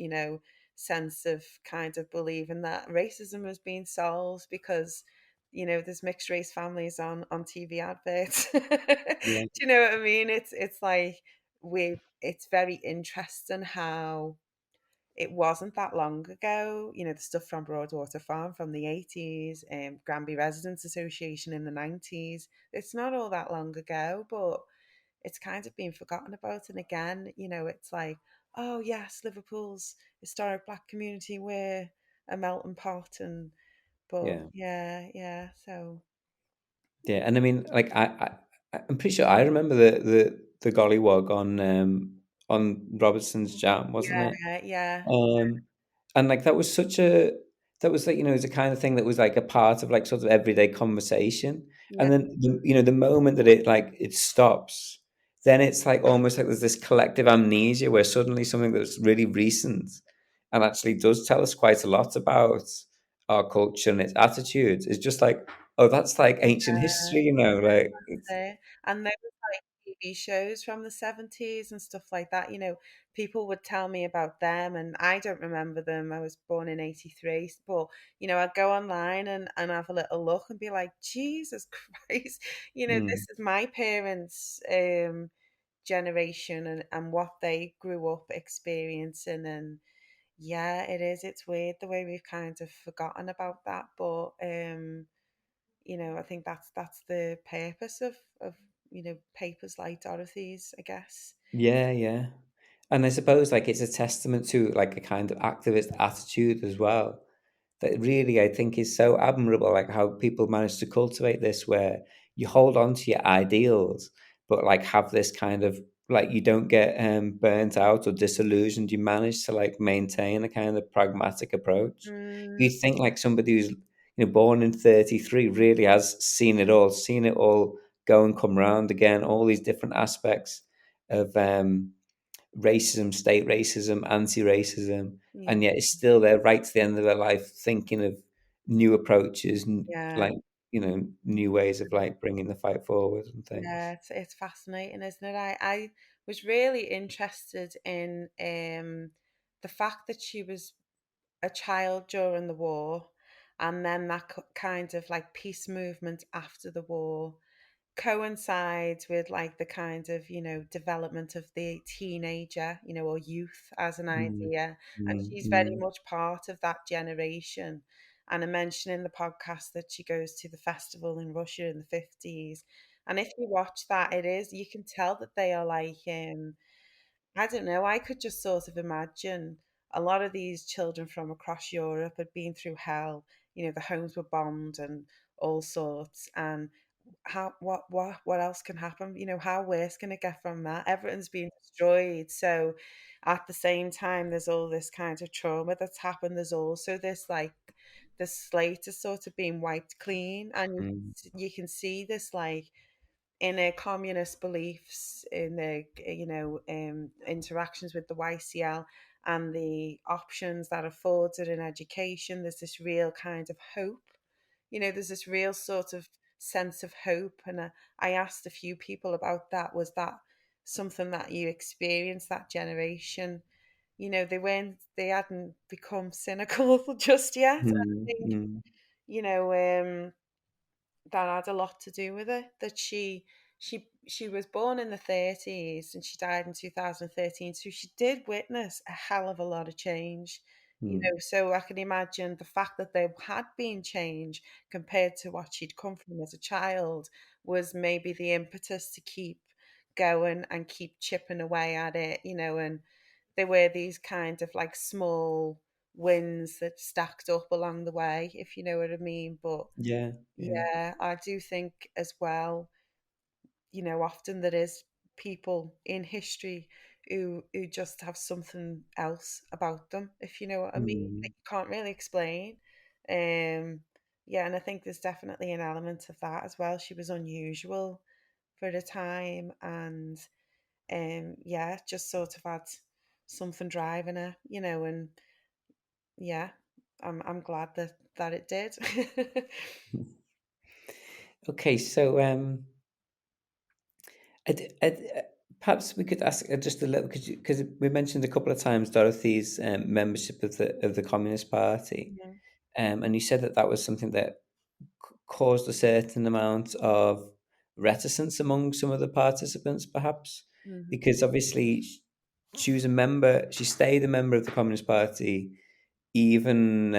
sense of kind of believing that racism has been solved because, there's mixed race families on TV adverts. Do yeah, you know what I mean? It's like it's very interesting how it wasn't that long ago. The stuff from Broadwater Farm from the 80s, Granby Residents Association in the 90s. It's not all that long ago, but it's kind of been forgotten about. And again, it's like, oh, yes, Liverpool's historic black community, we're a melting pot. But yeah, yeah, yeah. So, yeah. And I mean, like I'm pretty sure I remember the gollywog on Robertson's Jam, wasn't it? yeah, yeah, Um, and like that was like, it's a kind of thing that was like a part of like sort of everyday conversation. yeah. And then the moment that it stops, then it's like almost like there's this collective amnesia where suddenly something that's really recent and actually does tell us quite a lot about our culture and its attitudes is just like, oh, that's like ancient history, like it's It. And there was like TV shows from the 70s and stuff like that. People would tell me about them, and I don't remember them. I was born in 83, but I'd go online and have a little look and be like, Jesus Christ, mm, this is my parents' generation, and what they grew up experiencing. And yeah, it is. It's weird the way we've kind of forgotten about that, but I think that's the purpose of papers like Dorothy's, I guess. yeah, yeah. And I suppose like it's a testament to like a kind of activist attitude as well, that really I think is so admirable, like how people manage to cultivate this, where you hold on to your ideals, but like have this kind of like you don't get burnt out or disillusioned. You manage to like maintain a kind of pragmatic approach. Mm, You think like somebody who's born in 33, really has seen it all go and come round again, all these different aspects of racism, state racism, anti-racism, Yeah. and yet it's still there right to the end of their life, thinking of new approaches and Yeah. like new ways of like bringing the fight forward and Yeah, things. it's fascinating, isn't it? I was really interested in the fact that she was a child during the war, and then that kind of like peace movement after the war coincides with like the kind of development of the teenager, or youth as an Mm, idea, and mm, she's very mm, much part of that generation. And I mentioned in the podcast that she goes to the festival in Russia in the 50s, and if you watch that, you can tell that they are like I don't know. I could just sort of imagine a lot of these children from across Europe had been through hell. The homes were bombed and all sorts. And what else can happen? How worse can it get from that? Everything's been destroyed. So at the same time, there's all this kind of trauma that's happened. There's also this like the slate is sort of being wiped clean, and mm. you can see this like in their communist beliefs, in their interactions with the YCL, and the options that afforded in education. There's this real kind of hope. There's this real sort of sense of hope. And I asked a few people about that. Was that something that you experienced, that generation? They hadn't become cynical just yet. I Mm, think, mm, you know, um, that had a lot to do with it. That she was born in the 30s and she died in 2013. So she did witness a hell of a lot of change. mm. So I can imagine the fact that there had been change compared to what she'd come from as a child was maybe the impetus to keep going and keep chipping away at it, and there were these kind of like small wins that stacked up along the way, if you know what I mean. But Yeah, yeah. yeah, I do think as well, often there is people in history who just have something else about them, if you know what I mean, that Mm, you can't really explain. Um, yeah, and I think there's definitely an element of that as well. She was unusual for the time, and yeah, just sort of had something driving her, and yeah, I'm glad that it did. okay, so perhaps we could ask just a little because we mentioned a couple of times Dorothy's membership of the Communist Party, Mhm, and you said that that was something that caused a certain amount of reticence among some of the participants, perhaps, mhm, because obviously she was a member, she stayed a member of the Communist Party even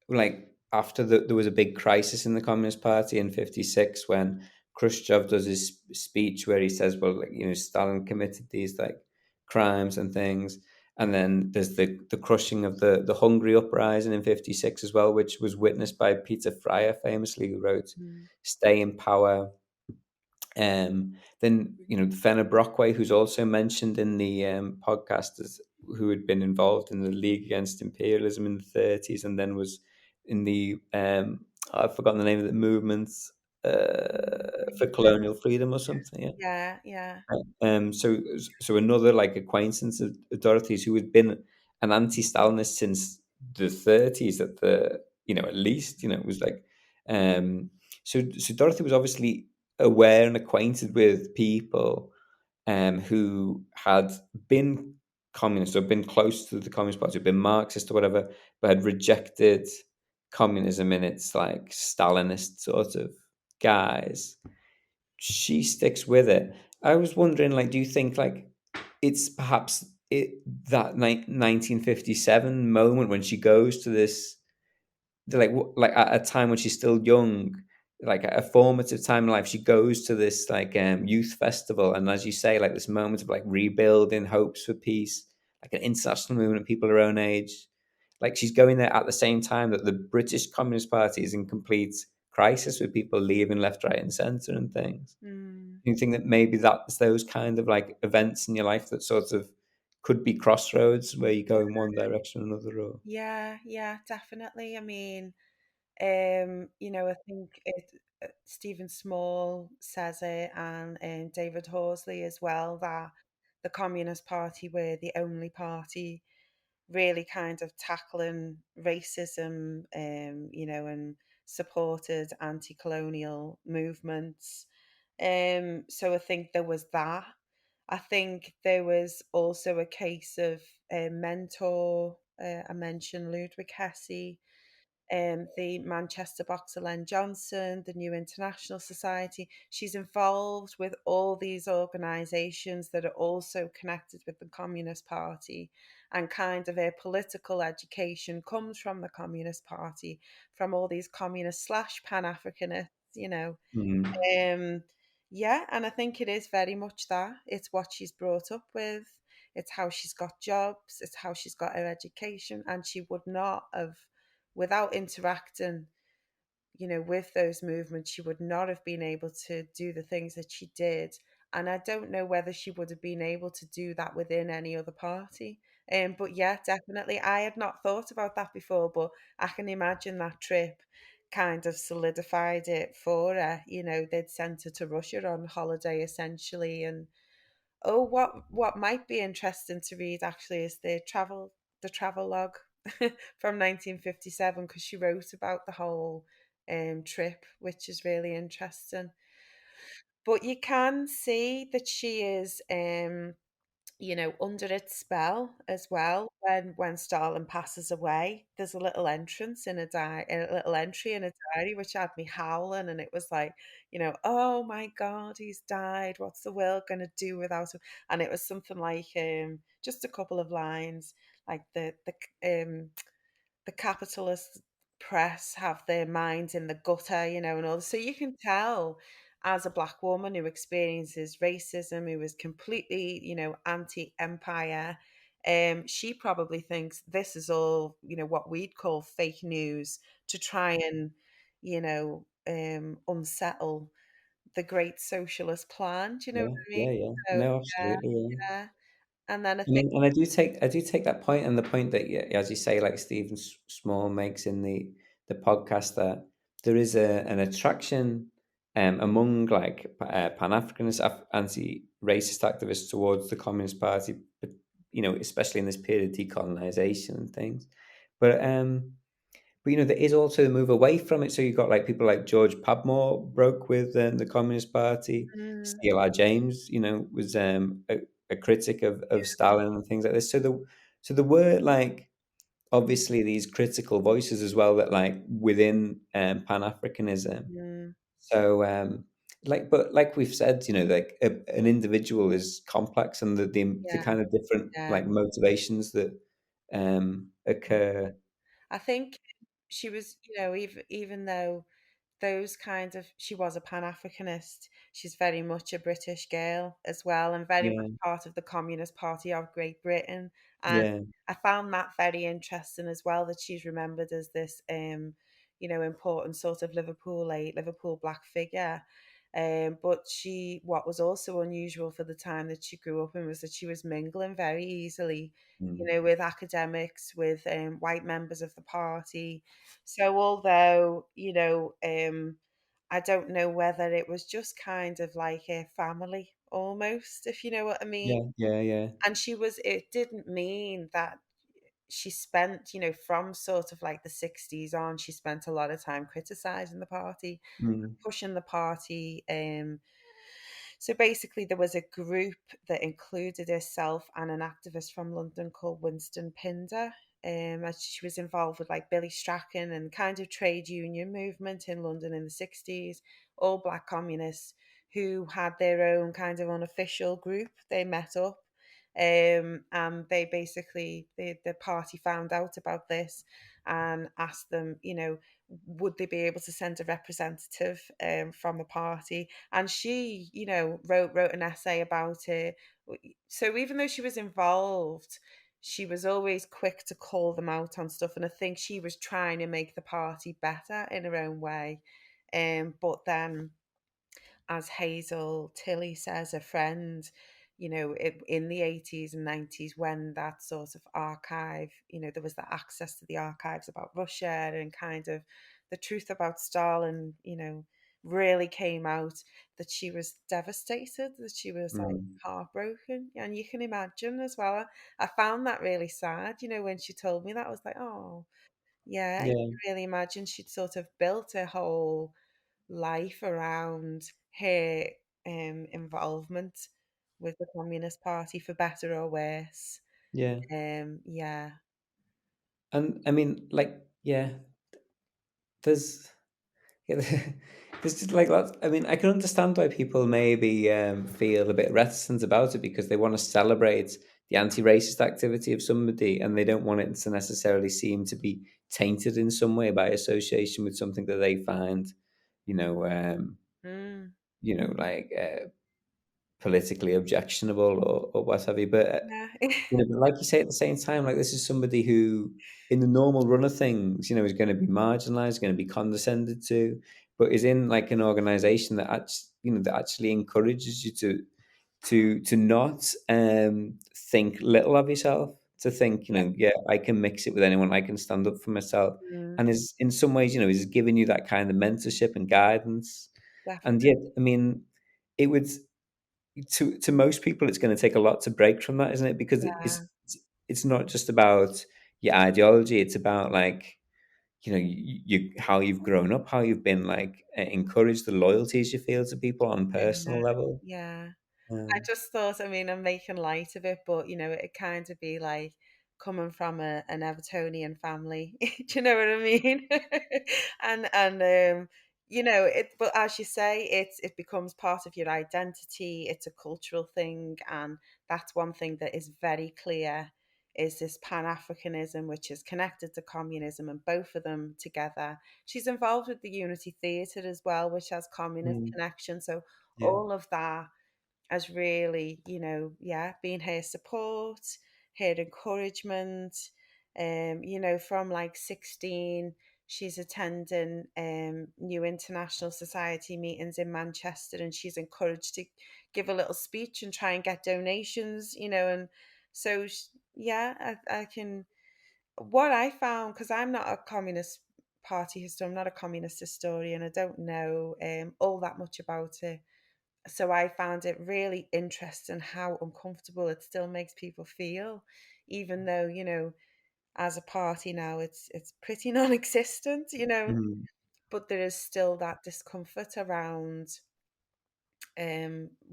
like after there was a big crisis in the Communist Party in '56 when Khrushchev does his speech where he says, "Well, like, Stalin committed these like crimes and things," and then there's the crushing of the Hungary uprising in '56 as well, which was witnessed by Peter Fryer, famously, who wrote mhm, "Stay in Power." Then Fenner Brockway, who's also mentioned in the podcast, who had been involved in the League Against Imperialism in the '30s, and then was in the I've forgotten the name of the movement for mhm. colonial freedom or something. Yeah. Yeah, yeah. So another like acquaintance of Dorothy's who had been an anti-Stalinist since the '30s at the at least was like um so Dorothy was obviously aware and acquainted with people who had been communist or been close to the Communist Party, been Marxist or whatever, but had rejected communism in its like Stalinist sort of guise. She sticks with it. I was wondering, like, do you think like it's perhaps that 1957 moment when she goes to this like at a time when she's still young, like at a formative time in life, she goes to this like youth festival, and as you say, like this moment of like rebuilding hopes for peace, like an international movement of people her own age. Like she's going there at the same time that the British Communist Party is in complete crisis with people leaving left, right, and centre and things. Mm. Do you think that maybe that's those kind of like events in your life that sort of could be crossroads where you go in one direction or another? Or Yeah, yeah, definitely. I mean, I think Stephen Small says it, and David Horsley as well, that the Communist Party were the only party really kind of tackling racism, and supported anti-colonial movements. So I think there was that. I think there was also a case of a mentor. I mentioned Ludwig Hesse, the Manchester boxer Len Johnson, the New International Society. She's involved with all these organisations that are also connected with the Communist Party, and kind of her political education comes from the Communist Party, from all these communist slash Pan Africanists, you know. Mm. Um, yeah, and I think it is very much that. It's what she's brought up with. It's how she's got jobs. It's how she's got her education, and she would not have, without interacting, with those movements, she would not have been able to do the things that she did. And I don't know whether she would have been able to do that within any other party. But yeah, definitely. I had not thought about that before, but I can imagine that trip kind of solidified it for her. They'd sent her to Russia on holiday essentially. And oh, what might be interesting to read actually is the travel log from 1957, because she wrote about the whole trip, which is really interesting. But you can see that she is under its spell as well. When Stalin passes away, there's a little entrance in a little entry in a diary which had me howling, and it was like, oh my God, he's died. What's the world going to do without him? And it was something like just a couple of lines, like the capitalist press have their minds in the gutter, and all this. So you can tell, as a black woman who experiences racism, who is completely, anti-empire, she probably thinks this is all, what we'd call fake news to try and, unsettle the great socialist plan. Do you know what Yeah, I mean? yeah, yeah. So No, yeah, absolutely, yeah. yeah. And then I I think, mean, and I do take that point, and the point that, yeah, as you say, like Stephen Small makes in the podcast, that there is an attraction among like Pan Africanist, anti-racist activists towards the Communist Party, but especially in this period of decolonization and things. But there is also a move away from it. So you've got like people like George Padmore broke with the Communist Party. mm, C.L.R. James, was a critic of Stalin and things like this. So there were like obviously these critical voices as well, that like within Pan Africanism. mm, So but like we've said, like an individual is complex, and the yeah, kind of different yeah, like motivations that yeah. occur. I think she was, even though those kind of she was a Pan-Africanist, she's very much a British girl as well, and very much Yeah, part of the Communist Party of Great Britain. And yeah. I found that very interesting as well, that she's remembered as this important sort of Liverpool black figure. But what was also unusual for the time that she grew up in was that she was mingling very easily, Mm. with academics, with white members of the party. So although, I don't know whether it was just kind of like a family almost, if you know what I mean. Yeah, yeah, yeah. And it didn't mean that she spent, from sort of like the 60s on, she spent a lot of time criticizing the party, Mm. pushing the party. So basically, there was a group that included herself and an activist from London called Winston Pinder. As she was involved with like Billy Strachan and kind of trade union movement in London in the 60s, all black communists who had their own kind of unofficial group. They met up, and they basically, the party found out about this and asked them, would they be able to send a representative from the party? And she, wrote an essay about it. So even though she was involved, she was always quick to call them out on stuff, and I think she was trying to make the party better in her own way. But then, as Hazel Tilley says, a friend, in the 80s and 90s, when that sort of archive, there was the access to the archives about Russia, and kind of the truth about Stalin, really came out, that she was devastated, that she was like Mm. heartbroken. And you can imagine as well. I found that really sad, when she told me that. I was like, oh, yeah, you Yeah, can really imagine she'd sort of built her whole life around her involvement with the Communist Party, for better or worse. yeah. Yeah. And I mean, like, yeah, there's yeah, there's just like lots. I mean, I can understand why people maybe feel a bit reticent about it because they want to celebrate the anti-racist activity of somebody, and they don't want it to necessarily seem to be tainted in some way by association with something that they find, you know, um, Mm. like politically objectionable or what have you. But Yeah. but like you say, at the same time, like this is somebody who, in the normal run of things, is going to be marginalized, going to be condescended to, but is in like an organization that actually encourages you to not think little of yourself, to think, Yeah. yeah, I can mix it with anyone, I can stand up for myself, Mm. and is in some ways, is giving you that kind of mentorship and guidance, and Definitely. yet, I mean, it would to most people, it's going to take a lot to break from that, isn't it? Because Yeah. it's not just about your ideology; it's about like how you've grown up, how you've been like encouraged, the loyalties you feel to people on a Yeah. personal level. Yeah. I Um, just thought, I mean, I'm making light of it, but it kind of be like coming from an Evertonian family. Do you know what I mean? And but as you say, it becomes part of your identity. It's a cultural thing, and that's one thing that is very clear is this Pan-Africanism, which is connected to communism, and both of them together. She's involved with the Unity Theatre as well, which has communist mm, connections. So yeah, all of that as really, yeah, being her support, her encouragement. From like 16, she's attending new international society meetings in Manchester, and she's encouraged to give a little speech and try and get donations, and so yeah, I can. What I found, because I'm not a communist party historian, I'm not a communist historian, I don't know all that much about it, so I found it really interesting how uncomfortable it still makes people feel, even though, as a party now it's pretty non-existent. mm, But there is still that discomfort around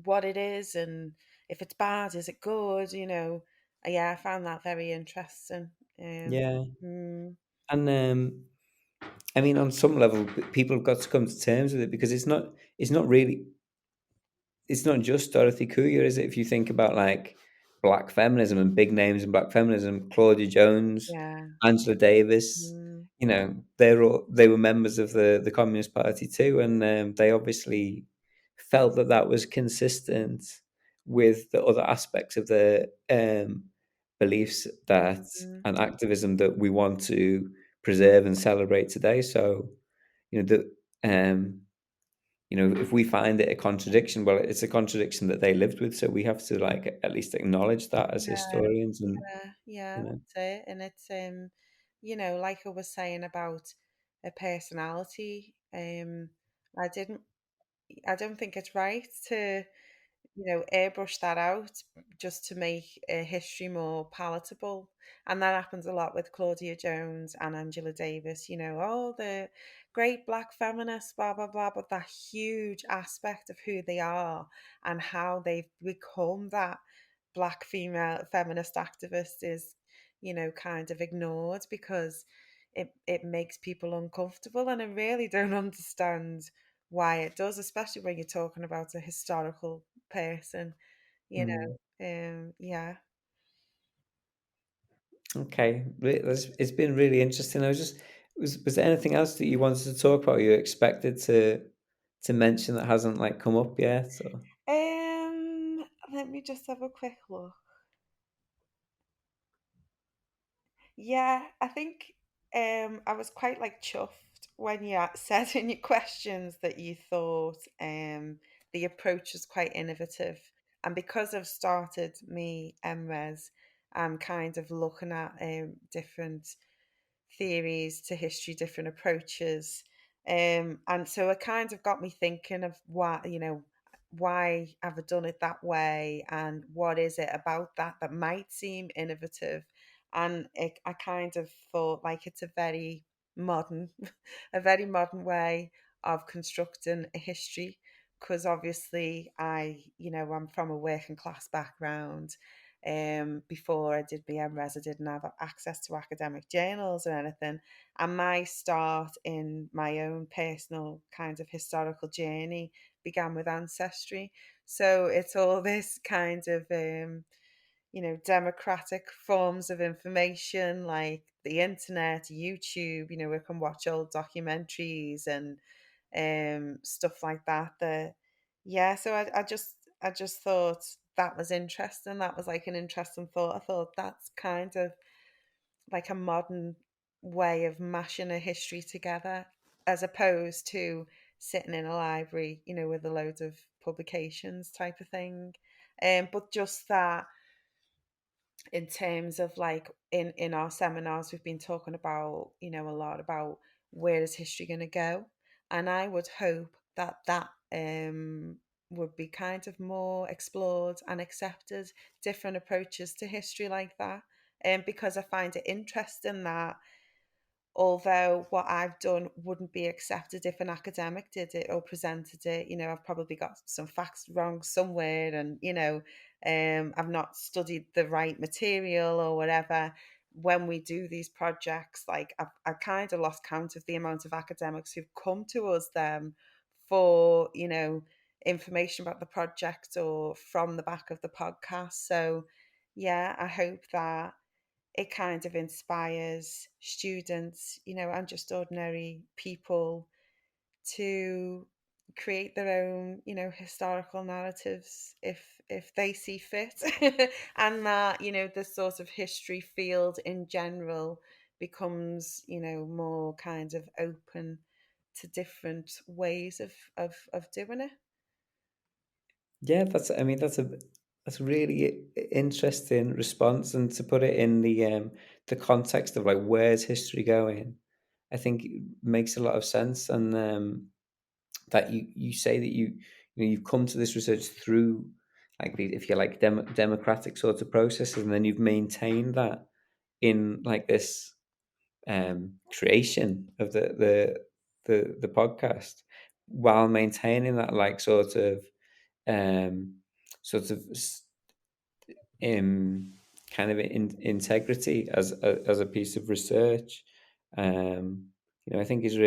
what it is, and if it's bad, is it good? Yeah, I found that very interesting. Um yeah, mm, and I mean, on some level, people have got to come to terms with it because it's not just Dorothy Kuya, is it? If you think about like black feminism and big names in black feminism, Claudia Jones, yeah. Angela Davis, Mm, they were members of the Communist Party too, and they obviously felt that that was consistent with the other aspects of the beliefs that mm, and activism that we want to preserve and celebrate today. So, you know, the if we find it a contradiction, well, it's a contradiction that they lived with, so we have to like at least acknowledge that as yeah. historians, and Yeah, you know, that's it. And it's like I was saying about a personality, I didn't I don't think it's right to, airbrush that out just to make history more palatable. And that happens a lot with Claudia Jones and Angela Davis, all the great black feminists, blah, blah, blah. But that huge aspect of who they are and how they've become that black female feminist activist is, kind of ignored because it makes people uncomfortable. And I really don't understand why it does, especially when you're talking about a historical person, you mm, know. Yeah. okay, it's been really interesting. I was just was there anything else that you wanted to talk about? You expected to mention that hasn't like come up yet? Or Let me just have a quick look. Yeah, I think I was quite like chuffed when you said in your questions that you thought the approach was quite innovative. And because I've started me MRes, I'm kind of looking at different theories to history, different approaches. And so it kind of got me thinking of why have I done it that way, and what is it about that might seem innovative. And I kind of thought like it's a very modern, a very modern way of constructing a history. Because obviously, I'm from a working class background. Before I did my MRes, I didn't have access to academic journals or anything, and my start in my own personal kind of historical journey began with ancestry. So it's all this kind of democratic forms of information like the internet, YouTube. We can watch old documentaries and stuff like that. Yeah, so I just thought that was interesting. That was like an interesting thought. I thought that's kind of like a modern way of mashing a history together, as opposed to sitting in a library, with a load of publications type of thing. But just that, in terms of like in our seminars, we've been talking about, a lot about where is history going to go, and I would hope that would be kind of more explored and accepted, different approaches to history like that. Because I find it interesting that although what I've done wouldn't be accepted if an academic did it or presented it, I've probably got some facts wrong somewhere, and I've not studied the right material or whatever. When we do these projects, like I've kind of lost count of the amount of academics who've come to us then for information about the project or from the back of the podcast. So yeah, I hope that it kind of inspires students, and just ordinary people to create their own, historical narratives if they see fit. And that, the sort of history field in general becomes, more kind of open to different ways of doing it. Yeah, that's a really interesting response, and to put it in the context of like where's history going, I think it makes a lot of sense. And that you say that you've come to this research through like if you like democratic sorts of processes, and then you've maintained that in like this creation of the podcast, while maintaining that like um sort of um kind of integrity as a piece of research. um I think is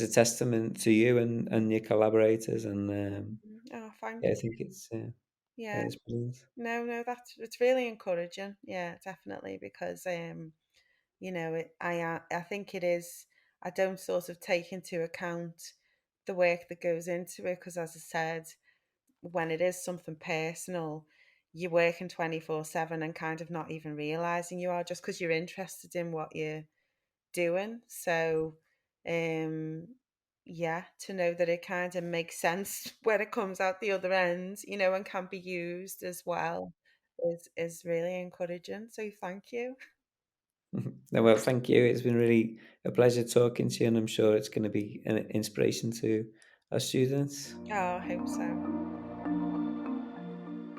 a testament to you and your collaborators. And Oh, thank yeah, I you. think yeah, Yeah. it's brilliant. No, it's really encouraging. Yeah, definitely, because I think it is. I don't sort of take into account the work that goes into it, because, as I said, when it is something personal, you're working 24/7 and kind of not even realizing you are, just because you're interested in what you're doing. So, um, yeah, to know that it kind of makes sense when it comes out the other end, and can be used as well, is really encouraging. So thank you. No, well, thank you. It's been really a pleasure talking to you, and I'm sure it's going to be an inspiration to our students. Oh, I hope so.